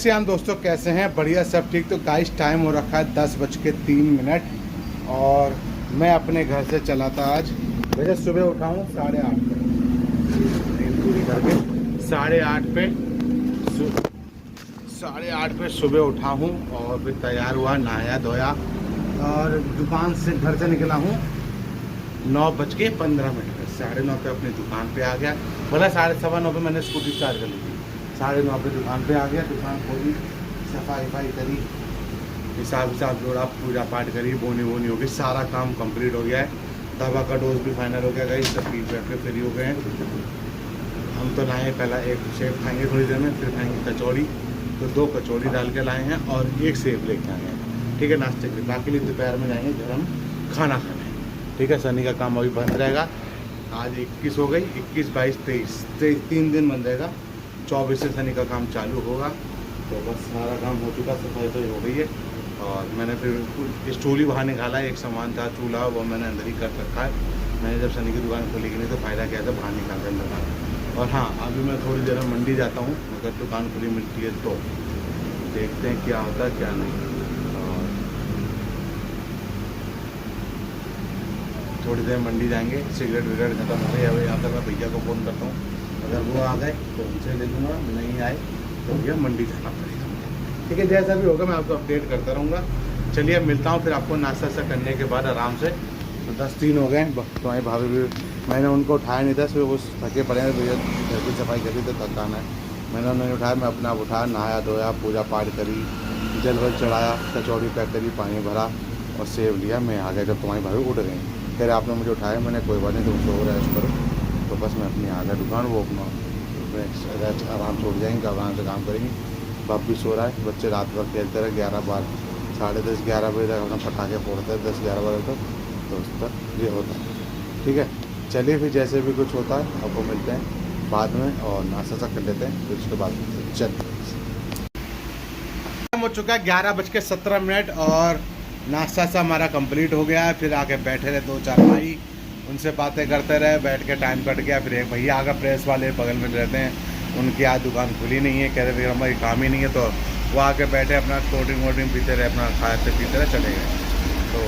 श्याम दोस्तों, कैसे हैं? बढ़िया, सब ठीक। तो गाइस टाइम हो रखा है 10:03 और मैं अपने घर से चला था आज। वैसे सुबह उठा हूँ 8:30 पे, पूरी करके 8:30 पे सुबह उठा हूँ और फिर तैयार हुआ, नहाया धोया और दुकान से घर से निकला हूँ 9:15 पे। 9:30 पे अपनी दुकान पे आ गया। बोला 9:15 पे मैंने स्कूटी स्टार्ट कर ली थी। 9:30 पे दुकान पे आ गया। दुकान खोली, सफाई करी, हिसाब जोड़ा, पूजा पाठ करी, बोनी हो गई, सारा काम कंप्लीट हो गया है। दवा का डोज भी फाइनल हो गया गई, सब पी पे फ्री हो गए हैं। हम तो लाए पहला एक सेब खाएंगे थोड़ी देर में, फिर खाएंगे कचौड़ी। तो 2 कचौड़ी डाल के लाए हैं और 1 सेब लेके आए हैं, ठीक है, नाश्ते के लिए। बाकी लिए दोपहर में जाएंगे गरम खाना खाने, ठीक है। शनि का काम अभी बंद रहेगा। आज 21 हो गई, 21, 22, 23 3 दिन बंद रहेगा। 24 से शनि का काम चालू होगा। तो बस सारा काम हो चुका, सफाई हो गई है। और मैंने फिर स्टूल ही बाहर निकाला है। एक सामान था चूल्हा, वो मैंने अंदर ही कर रखा है। मैंने जब शनि की दुकान खोली कि नहीं तो फ़ायदा क्या था, बाहर निकाल कर लगा। और हाँ, अभी मैं थोड़ी देर में मंडी जाता हूँ, अगर दुकान खुली मिलती है तो देखते हैं क्या होता है क्या नहीं। और थोड़ी देर मंडी जाएंगे। सिगरेट विगरेट खत्म हो गई। अभी यहाँ तक मैं भैया को फ़ोन करता हूँ, अगर वो आ गए तो उनसे ले लूँगा, नहीं आए तो भैया मंडी जाना पड़ेगा, ठीक है। जैसा भी होगा मैं आपको अपडेट करता रहूँगा। चलिए अब मिलता हूँ फिर आपको नाश्ता करने के बाद आराम से। तो 10:03 हो गए। तो हमारी भाभी भी, मैंने उनको उठाया नहीं था, फिर वो थके पड़े हैं, भैया घर की सफाई करी तो थकाना है। मैंने उन्हें उठाया, मैं अपना उठाया, नहाया धोया, पूजा पाठ करी, जल वल चढ़ाया, कचौड़ी पैक करी, पानी भरा और सेब लिया। मैं आ गया जब तुम्हारी भाभी उठ गई। कह रहे आपने मुझे उठाया। मैंने कोई बात नहीं, तुम सो रेस्ट करो। तो बस मैं अपनी आ गया दुकान। वो अपना आराम से उठ जाएंगे, आराम से काम करेंगे। बाप भी सो रहा है, बच्चे रात भर खेलते रहे 11 साढ़े 10 11 बजे तक अपना पटाखे फोड़ते हैं, 10-11 बजे तक। तो उस तक ये होता है, ठीक है। चलिए फिर जैसे भी कुछ होता है आपको मिलते हैं बाद में और नाश्ता कर लेते हैं, फिर उसके बाद चलिए। हो चुका है 11:17 और नाश्ता सा हमारा कंप्लीट हो गया है। फिर आके बैठे रहे 2-4 भाई, उनसे बातें करते रहे, बैठ के टाइम कट गया। फिर एक भैया आगे प्रेस वाले बगल में रहते हैं, उनकी आज दुकान खुली नहीं है। कह रहे भैया हमारी काम ही नहीं है। तो वो आके बैठे अपना कोल्ड ड्रिंक पीते रहे, अपना खाते पीते रहे, चले गए। तो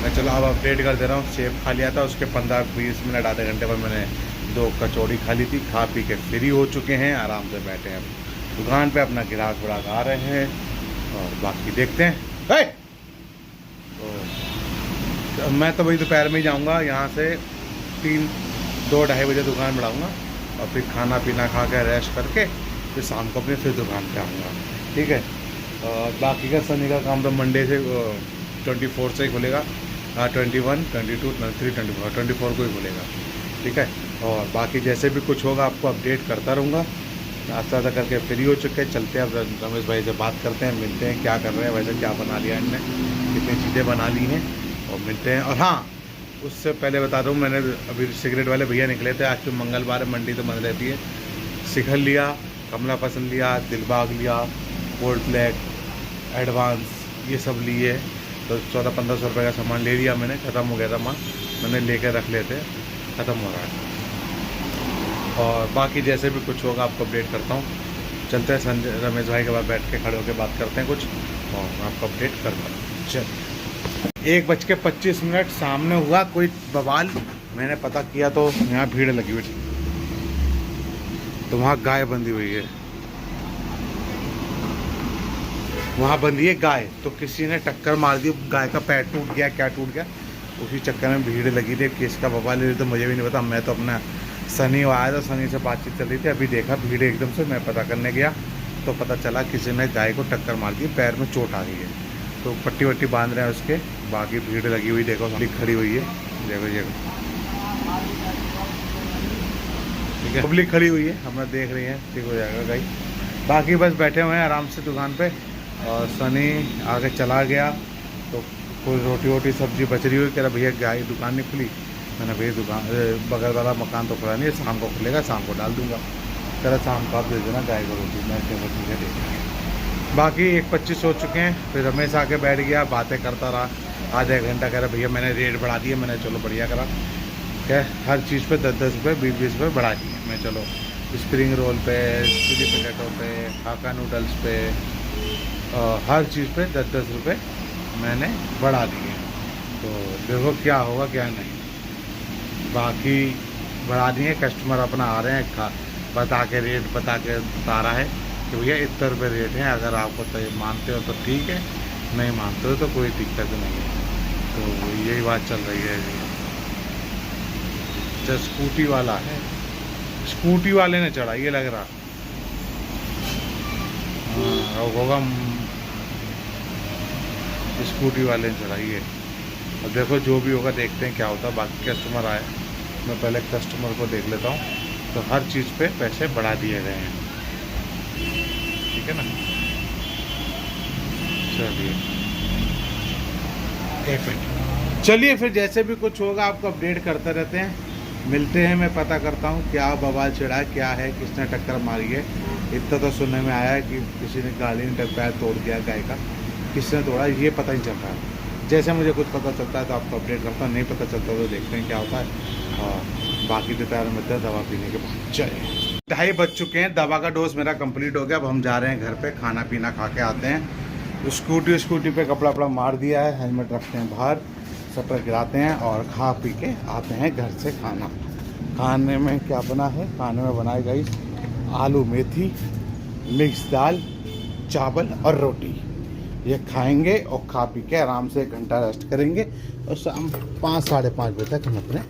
मैं चलो अब अपडेट कर दे रहा हूँ। सेब खा लिया था, उसके 15-20 मिनट आधे घंटे पर मैंने 2 कचौड़ी खा ली थी। खा पी के फ्री हो चुके हैं, आराम से बैठे हैं दुकान पे, अपना ग्राहक व्राहक आ रहे हैं और बाकी देखते हैं। तो मैं तो वही दोपहर में ही जाऊँगा, यहाँ से 2-2:30 बजे दुकान बढ़ाऊँगा और फिर खाना पीना खा के रेस्ट करके फिर शाम को अपने फिर दुकान पे आऊँगा, ठीक है। और बाकी का शनि का काम तो मंडे से 24 से ही खुलेगा। 21, 22, 23, 24 को ही खुलेगा, ठीक है। और बाकी जैसे भी कुछ होगा आपको अपडेट करता रहूँगा। नाश्ता करके फ्री हो चुके हैं, चलते हैं अब रमेश भाई से बात करते हैं, मिलते हैं क्या कर रहे हैं, वैसे क्या बना लिया इनने, कितनी चीज़ें बना ली हैं और मिलते हैं। और हाँ, उससे पहले बता दूँ, मैंने अभी सिगरेट वाले भैया निकले थे। आज तो मंगलवार है, मंडी तो बंद रहती है। शिखर लिया, कमला पसंद लिया, दिलबाग लिया, गोल्ड ब्लैक, एडवांस, ये सब लिए। तो 1400-1500 रुपये का सामान ले लिया मैंने। ख़त्म हो गया था माल, मैंने लेकर रख लेते, ख़त्म हो रहा है। और बाकी जैसे भी कुछ होगा आपको अपडेट करता हूँ। चलते हैं संजय रमेश भाई के बाद बैठ के खड़े होकर बात करते हैं कुछ, और मैं आपको अपडेट करता हूँ। चल 1:25 सामने हुआ कोई बवाल। मैंने पता किया तो यहाँ भीड़ लगी हुई थी, तो वहाँ गाय बंधी हुई है, वहाँ बंधी है गाय। तो किसी ने टक्कर मार दी, गाय का पैर टूट गया, क्या टूट गया, उसी चक्कर में भीड़ लगी थी। किसका बवाल ले रही तो मुझे भी नहीं पता। मैं तो अपना शनि आया था, शनि से बातचीत चल रही थी। अभी देखा भीड़ एकदम से, मैं पता करने गया तो पता चला किसी ने गाय को टक्कर मार दी, पैर में चोट आ गई है। तो पट्टी वट्टी बांध रहे हैं उसके। बाकी भीड़ लगी हुई, देखो पब्लिक खड़ी हुई है, देखो ये ठीक है, पब्लिक खड़ी हुई है, हमें देख रही है, ठीक हो जाएगा गाय। बाकी बस बैठे हुए हैं आराम से दुकान पे। और शनि आगे चला गया तो कोई रोटी वोटी सब्जी बच रही हुई। कह रहा भैया गाय दुकान नहीं खुली। मैंने भैया दुकान बगल वाला मकान तो खुला नहीं है, शाम को खुलेगा, शाम को डाल दूंगा। कह रहा शाम को आप दे देना गाय को रोटी, मैं ठीक है देख। बाकी 1:25 हो चुके हैं। फिर रमेश आके बैठ गया, बातें करता रहा आधा एक घंटा। कह रहा भैया मैंने रेट बढ़ा दिया। मैंने चलो बढ़िया करा, क्या हर चीज़ पे 10-10 रुपये 20-20 रुपये बढ़ा दिए। मैं चलो स्प्रिंग रोल पे, चिली पोटैटो पे, हाका नूडल्स पे, हर चीज़ पे 10-10 रुपये मैंने बढ़ा दिए। तो देखो क्या होगा क्या नहीं। बाकी बढ़ा दिए, कस्टमर अपना आ रहे हैं, बता के रेट बता रहा है कि भैया इतने रुपये रेट है, अगर आपको तो मानते हो तो ठीक है, नहीं मानते हो तो कोई दिक्कत नहीं है। तो यही बात चल रही है। जो स्कूटी वाला है, स्कूटी वाले ने चढ़ा, ये लग रहा होगा, स्कूटी वाले ने चढ़ाई है। अब देखो जो भी होगा देखते हैं क्या होता है। बाकी कस्टमर आए, मैं पहले कस्टमर को देख लेता हूँ। तो हर चीज़ पे पैसे बढ़ा दिए गए हैं, ठीक है ना। चलिए एक मिनट, चलिए फिर जैसे भी कुछ होगा आपको अपडेट करते रहते हैं, मिलते हैं। मैं पता करता हूँ क्या बवाल छिड़ा है, क्या है, किसने टक्कर मारी है। इतना तो सुनने में आया है कि किसी ने गाड़ी ने पैर तोड़ दिया गाय का, किसने तोड़ा ये पता नहीं चल रहा है। जैसे मुझे कुछ पता चलता है तो आपको अपडेट करता हूँ, नहीं पता चलता तो देखते हैं क्या होता है। और बाकी तो तैयार मिलते हैं दवा पीने के बाद। चलिए 2:30 बज चुके हैं, दवा का डोज मेरा कंप्लीट हो गया। अब हम जा रहे हैं घर पे, खाना पीना खा के आते हैं। स्कूटी पे कपड़ा मार दिया है, हेलमेट रखते हैं बाहर, शटर गिराते हैं और खा पी के आते हैं घर से। खाने में क्या बना है, खाने में बनाई गई आलू मेथी मिक्स दाल, चावल और रोटी। ये खाएंगे और खा पी के आराम से 1 घंटा रेस्ट करेंगे और शाम 5 साढ़े 5 बजे तक हम अपने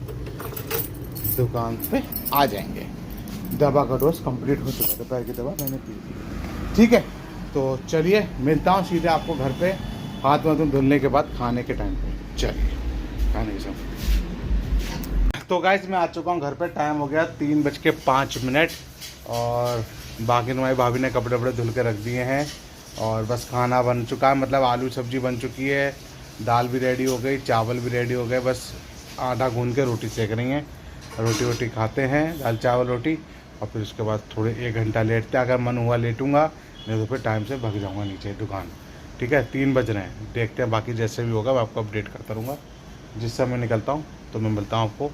दुकान पे आ जाएंगे। दवा का डोज कंप्लीट हो चुका है, दोपहर की दवा मैंने पी ली, ठीक है। तो चलिए मिलता हूँ सीधे आपको घर पे, हाथ में धुलने के बाद खाने के टाइम पे। चलिए खाने के समय। तो गाइस मैं आ चुका हूँ घर पे, टाइम हो गया 3:05 और बाकी तुम्हारी भाभी ने कपड़े वपड़े धुल के रख दिए हैं और बस खाना बन चुका है। मतलब आलू सब्जी बन चुकी है, दाल भी रेडी हो गई, चावल भी रेडी हो गए, बस आटा गूंद के रोटी सेक रही हैं। रोटी खाते हैं, दाल चावल रोटी, और फिर उसके बाद थोड़े 1 घंटा लेटते, अगर मन हुआ लेटूंगा, नहीं तो फिर टाइम से भाग जाऊंगा नीचे दुकान, ठीक है। 3 बज रहे हैं, देखते हैं बाकी जैसे भी होगा मैं आपको अपडेट करता रहूँगा। जिस समय निकलता हूँ तो मैं मिलता हूँ आपको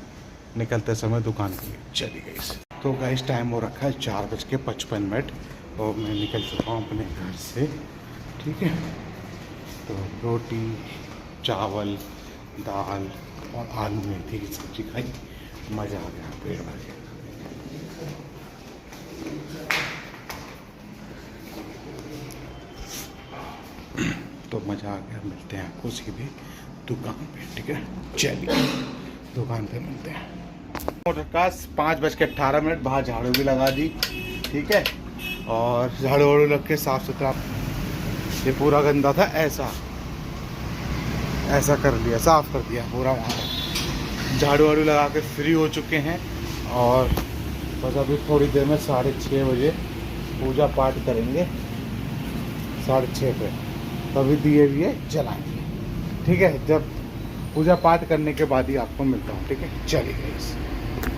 निकलते समय दुकान के लिए। चलिए गाइस, तो गाइस टाइम हो रखा है 4:55 और मैं निकल चुका हूँ अपने घर से, ठीक है। तो रोटी चावल दाल और आलू मेथी की सब्ज़ी खाई, मज़ा आ गया, पेट भर गया। तो मज़ा आ गया। मिलते हैं आपको सीधे दुकान पे, ठीक है। चलिए दुकान पे मिलते हैं। 5:18 बाहर झाड़ू भी लगा दी, ठीक है। और झाड़ू वाड़ू लग के साफ़ सुथरा, ये पूरा गंदा था, ऐसा कर लिया, साफ़ कर दिया पूरा। वहाँ झाड़ू वाड़ू लगा के फ्री हो चुके हैं और बस अभी थोड़ी देर में 6:30 बजे पूजा पाठ करेंगे, 6:30 पे, तभी दिए विए जलाएंगे, ठीक है। जब पूजा पाठ करने के बाद ही आपको मिलता हूँ, ठीक है। चलिए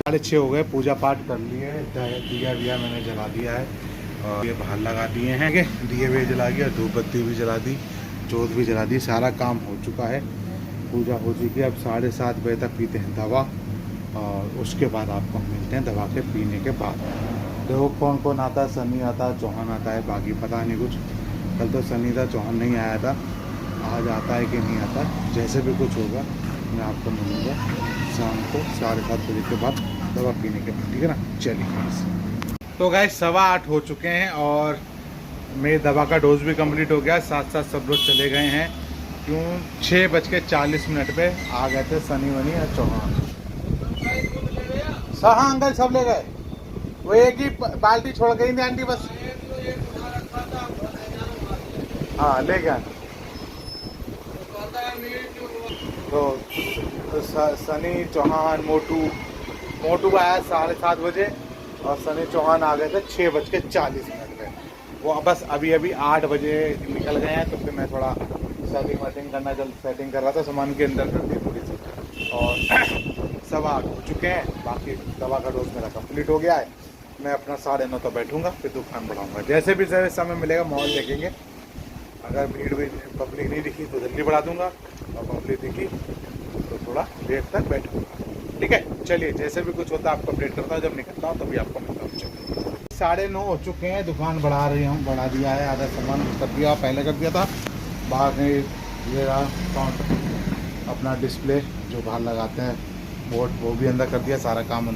6:30 हो गए, पूजा पाठ कर लिए, दिया विया मैंने जला दिया है और ये बाहर लगा दिए हैं, दिए विए जला दिया, धूप बत्ती भी जला दी, जोत भी जला दी, सारा काम हो चुका है। पूजा हो चुकी है। अब 7:30 बजे तक पीते हैं दवा और उसके बाद आपको मिलते हैं दवा के पीने के बाद। देखो कौन कौन आता है, सनी आता है, चौहान आता है, बाकी पता नहीं कुछ। कल तो सनी था, चौहान नहीं आया था, आज आता है कि नहीं आता। जैसे भी कुछ होगा मैं आपको मिलूँगा शाम को 7:30 बजे के बाद दवा पीने के बाद, ठीक है ना। चलिए तो गाइस 7:15 हो चुके हैं और मेरी दवा का डोज भी कंप्लीट हो गया। साथ साथ सब लोग चले गए हैं, क्यों 6:40 पे आ गए थे सनी वनी और चौहान। हाँ अंकल सब ले गए, वो एक ही बाल्टी छोड़ गई थी आंटी बस। हाँ ले गया। तो सनी चौहान मोटू आया 7:30 बजे और सनी चौहान आ गए थे 6:40 पे। वो बस अभी 8 बजे निकल गए हैं। तो फिर मैं थोड़ा सेटिंग कर रहा था सामान के अंदर कर दी थोड़ी सी, और 8:15 हो चुके हैं। बाकी दवा का डोज मेरा कंप्लीट हो गया है। मैं अपना 9:30 तो बैठूंगा, फिर दुकान बढ़ाऊंगा। जैसे भी समय मिलेगा मॉल देखेंगे, अगर भीड़ भी पब्लिक नहीं दिखी तो जल्दी बढ़ा दूंगा और पब्लिक दिखी तो थोड़ा देर तक बैठूंगा, ठीक है। चलिए जैसे भी कुछ होता है आपको अपडेट करता हूँ, जब निकलता हूँ तभी आपको मिलता हूँ। 9:30 हो चुके हैं। दुकान बढ़ा दिया है, आधा सामान कर दिया, पहले कर दिया था। बाहर ये रहा काउंटर, अपना डिस्प्ले जो बाहर लगाते हैं बोर्ड, वो भी अंदर कर दिया, सारा काम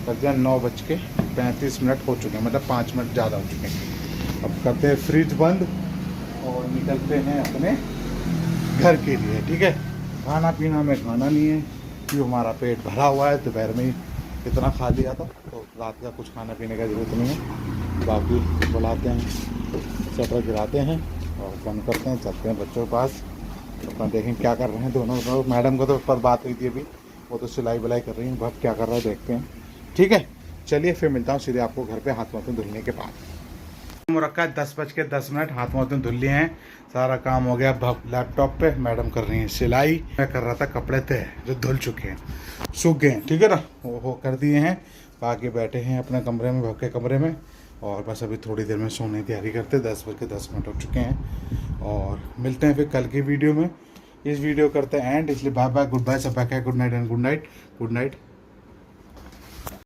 कर दिया। 9:35 हो चुके हैं, मतलब 5 मिनट ज़्यादा हो चुके हैं। अब करते हैं फ्रिज बंद और निकलते हैं अपने घर के लिए। ठीक है, खाना पीना में खाना नहीं है क्योंकि हमारा पेट भरा हुआ है, दोपहर में ही इतना खा लिया था, तो रात का कुछ खाना पीने का ज़रूरत नहीं है। बाकी बुलाते हैं, शटर गिराते हैं और बंद करते हैं, चलते हैं बच्चों के पास। अपना देखें क्या कर रहे हैं दोनों। मैडम को तो पर बात हुई थी अभी, वो तो सिलाई बुलाई कर रही हैं, भक्त क्या कर रहा है देखते हैं। ठीक है, चलिए फिर मिलता हूँ सीधे आपको घर पे हाथ मुँह धुलने के बाद। रखा है 10:10, हाथ मुँह धुल लिए हैं, सारा काम हो गया। लैपटॉप पे मैडम कर रही हैं सिलाई, मैं कर रहा था कपड़े तय जो धुल चुके हैं, सूख गए हैं। ठीक है ना, वो कर दिए हैं। बाकी बैठे हैं अपने कमरे में, भग के कमरे में, और बस अभी थोड़ी देर में सोने की तैयारी करते। 10:10 हो चुके हैं और मिलते हैं फिर कल की वीडियो में। इस वीडियो करते हैं एंड, इसलिए बाय बाय, गुड बाय, सब bye, good night and good night, good night.